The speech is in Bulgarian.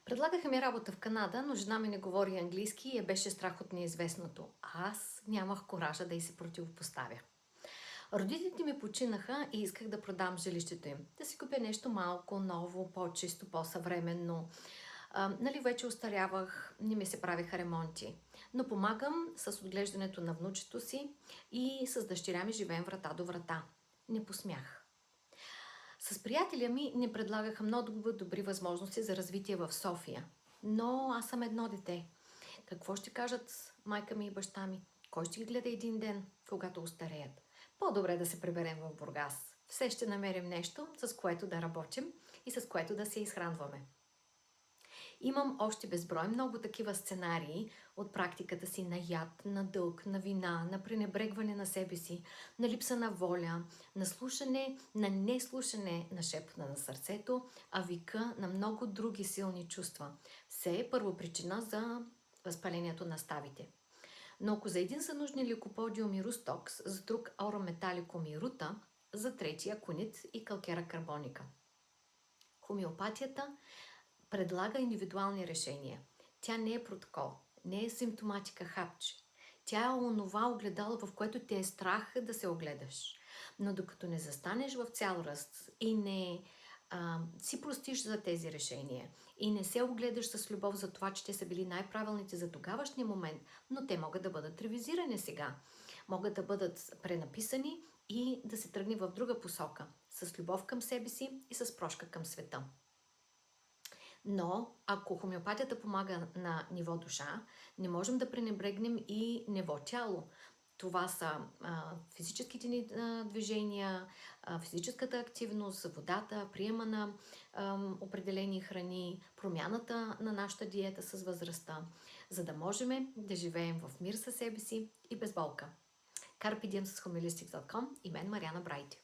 Предлагаха ми работа в Канада, но жена ми не говори английски и я беше страх от неизвестното. А аз нямах коража да й се противопоставя. Родителите ми починаха и исках да продам жилището им. Да си купя нещо малко, ново, по-чисто, по-съвременно. Нали, вече остарявах, не ми се правиха ремонти. Но помагам с отглеждането на внучето си и с дъщеря ми живеем врата до врата. Не посмях. С приятеля ми ни предлагаха много добри възможности за развитие в София. Но аз съм едно дете. Какво ще кажат майка ми и баща ми? Кой ще ги гледа един ден, когато остареят? По-добре да се приберем в Бургас. Все ще намерим нещо, с което да работим и с което да се изхранваме. Имам още безброй много такива сценарии от практиката си на яд, на дълг, на вина, на пренебрегване на себе си, на липса на воля, на слушане, на неслушане на шепота на сърцето, а вика на много други силни чувства. Все е първопричина за възпалението на ставите. Но ако за един са нужни ликоподиум и рустокс, за друг аурометаликум и рута, за третия аконит и калкера карбоника. Хомеопатията предлага индивидуални решения. Тя не е протокол, не е симптоматика хапче. Тя е онова огледало, в което те е страх да се огледаш. Но докато не застанеш в цял ръст и не си простиш за тези решения и не се огледаш с любов за това, че те са били най-правилните за тогавашния момент, но те могат да бъдат ревизирани сега. Могат да бъдат пренаписани и да се тръгне в друга посока, с любов към себе си и с прошка към света. Но ако хомеопатията помага на ниво душа, не можем да пренебрегнем и ниво тяло. Това са физическите ни движения, физическата активност, водата, приема на определени храни, промяната на нашата диета с възрастта, за да можем да живеем в мир със себе си и без болка. Carpe Diem с Homelistic.com и мен Мариана Брайти.